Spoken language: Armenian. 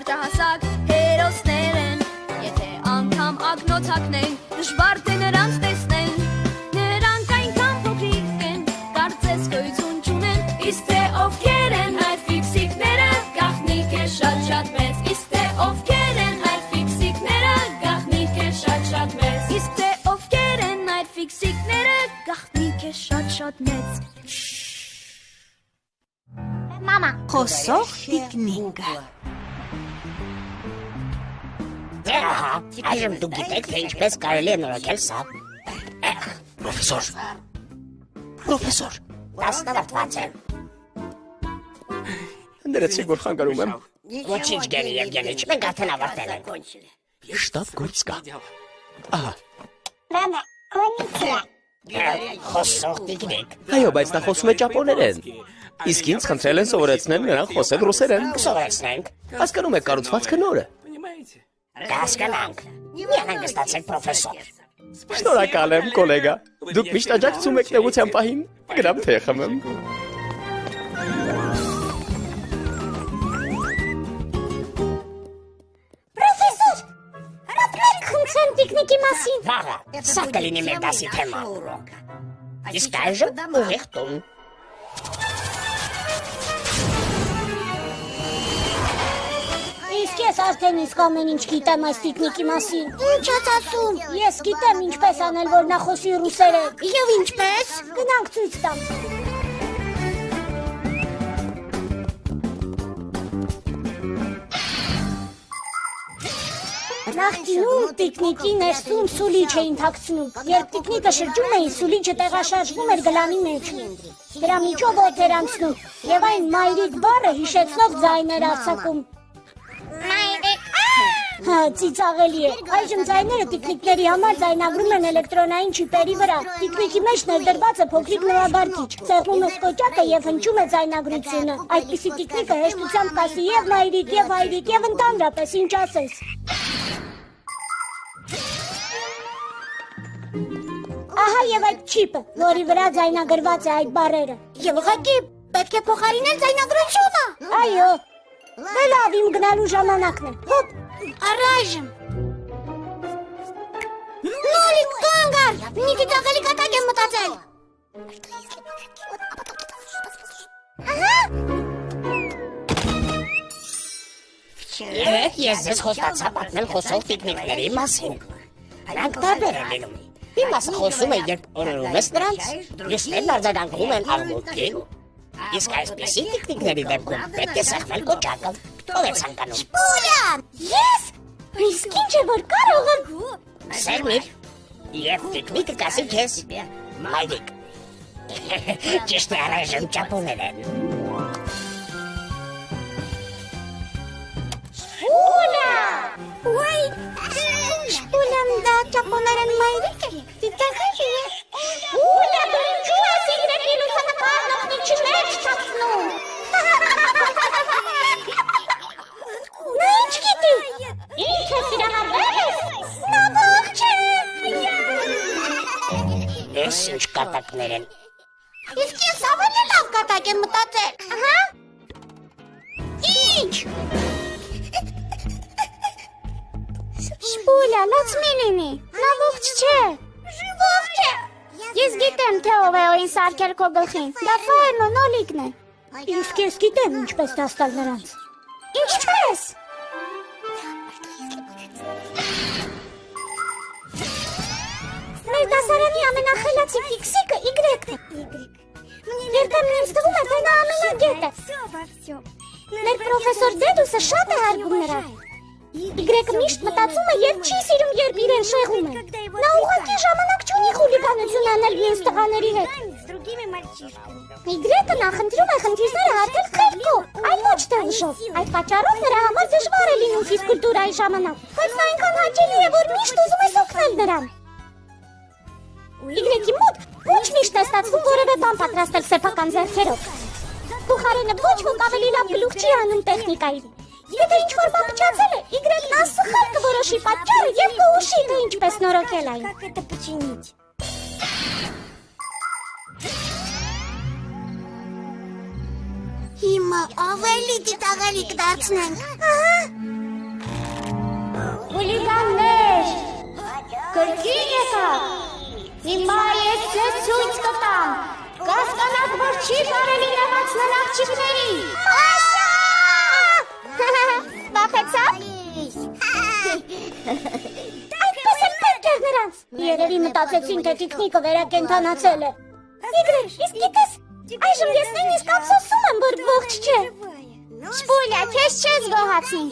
կարճահասակ հերոսներ են, եթե անգամ ակնոց հագնեն, դժվար թե նրանց տեսնեն, նրանք այնքան փոքրիկ են, կարծես գոյություն չունեն, իսկ թե ովքեր են այդ ֆիքսիկները, գաղտնիք է շատ մեծ, իսկ թե ովքեր են այդ ֆիքսիկները, գաղտնիք է շատ մեծ, իսկ թե ովքեր են այդ ֆիքսիկները, գաղտնիք է շատ մեծ։ Մամա, Խոսող տիկնիկը։ Ահա, այժմ դուք գիտեք, թե ինչպես կարելի է նորոգել սա։ Պրոֆեսոր, դաստավարտված եմ։ Ներեցեք, որ խանգարում եմ։ Ոչինչ, Գերի Եվգենիչ, մենք արդեն ավարտել ենք։ Շտապ գործ կա։ Ահա, մամա, կոնիցիա։ Խոսող տիկնիկ։ այո, բայց նա խոսում է ճապոներեն։ Իսկ ինձ խնդրել են սովորեցնել նրան խոսել ռուսերեն։ Սովորեցնենք։ Հասկանում եք կառուցվածքը նորը։ Կհասկանանք։ Մի հանգստացեք, պրոֆեսոր։ Շնորհակալ եմ, գոլեգա։ Դուք միշտ աջակցում եք նեղության պահին։ Գնամ թե խմեմ։ Պրոֆեսոր, ռապլեք խնդրեմ տիկնիկի մասին։ Վաղը, սա կլինի մեր դասի թեմա։ Իսկ այժմ ուղիղ տուն։ Իսկ ես արդեն իսկ ամեն ինչ գիտեմ այս տիկնիկի մասին։ Ինչ ես ասում։ Ես գիտեմ ինչպես անել, որ նա խոսի ռուսերեն։ Եվ ինչպես։ Գնանք ցույց տամ։ Նախկինում տիկնիկի ներսում սուլիչ էին թաքցնում։ Երբ տիկնիկը շրջում էին, սուլիչը տեղաշարժվում էր գլանի մեջ։ Դրա միջով օդ էր անցնում, եւ այն մայրիկ բառը հիշեցնող ձայն էր արձակում։ Հա, ծիծաղելի է։ Այժմ ձայները տիկնիկների համար ձայնագրում են էլեկտրոնային չիպերի վրա։ Տիկնիկի մեջ ներդրված է փոքրիկ նորաբարկիչ։ Ցեղվում է սկոճակը եւ հնչում է ձայնագրությունը։ Այդպիսի տիկնիկը հեշտությամբ կասի եւ մայրիկ, եւ հայրիկ, եւ ընդհանրապես ինչ ասես։ Ահա եւ այդ չիպը, որի վրա ձայնագրված է այդ բառերը։ Եվ ուղղակի պետք է փոխարինել ձայնագրությունը։ Այո։ Դե լավ, իմ գնալու ժամանակն է։ Հոպ, առայժմ։ Նոլիկ, կանգ առ, մի քիչ ավելի կատակ եմ մտածել։ Ահա։ Ես ձեզ խոստացա պատմել խոսող տիկնիկների մասին։ Նրանք տարբեր են լինում։ Մի մասը խոսում է, երբ օրորում ես նրանց, մյուսներն արձագանքում են աղմուկին։ Իսկ այսպիսի տիկնիկների դեպքում պետք է սեղմել կոճակը։ Ով է ցանկանում։ Շպուլյան, ես։ Իսկ ինչ է որ կարող եմ։ Սեղմիր։ Եվ տիկնիկը կասի քեզ մայրիկ։ Ճիշտ է, առայժմ ճապոներեն։ Շպուլա։ Ուայ, շպուլյան դա ճապոներեն մայրիկ է։ Դիտակի է։ Շպուլա, դու ինչու ես իգրեկի լուսանկարն օգնիչի մեջ չափնում։ Նա ինչ գիտի։ Ինչ է սիրահարվել ես։ Նա ողջ է։ Ես ինչ կատակներ են։ Իսկ ես ավելի լավ կատակ եմ մտածել։ Ահա։ Ինչ։ Շպուլա, լաց մի լինի, նա ողջ չէ։ Ողջ է։ Ես գիտեմ, թե ով է օին սարքել քո գլխին, դա Ֆայրն ու Նոլիկն է։ Իսկ ես գիտեմ ինչպես դաստալ նրանց։ Ինչպես։ Մեր դասարանի ամենախելացի ֆիքսիկը Իգրեկն է։ Երբեմն ինձ թվում է, թե նա ամենագետ է։ Մեր պրոֆեսոր Դեդուսը շատ է հարգում նրան։ Իգրեկը միշտ մտածում է և չի սիրում, երբ իրեն շեղում է։ Նա ուղղակի ժամանակ չունի խուլիգանություն անել մյուս տղաների հետ։ Իգրեկը նախընտրում է խնդիրները հարգել խելքով, այլ ոչ թե ուժով։ Այդ պատճառով նրա համար դժվար է լինում ֆիզկուլտուրայի ժամանակ, բայց նա այնքան հաճելի է, որ միշտ ուզում ես օգնել նրան։ Իգրեկի մոտ ոչ միշտ է ստացվում որևէ բան պատրաստել սեփական ձեռքերով։ Փոխարենը ոչ ոք ավելի լավ գլուխ չի անում տեխնիկային։ Եթե ինչ-որ բան փչացել է, Իգրեկն անսխալ կորոշի պատճառը և կուշի, թե ինչպես նորոգել այն։ Հիմա ավելի դիտաղելի կդարձնենք։ Ահա, Խուլիգաններ, կրկին եկավ, հիմա ես ձեզ ցույց կտամ, կասկանաք, որ չի կարելի նամացնել աղջիկների։ Բախեցավ։ Այդպես էլ պետք էր նրանց։ Երևի մտածեցին, թե տիկնիկը վերակենդանացել է։ Իգրեկ, իսկ գիտես, այժմ ես նույնիսկ ափսոսում եմ, որ ողջ չէ։ Շպուլյա, քեզ չես գոհացնի։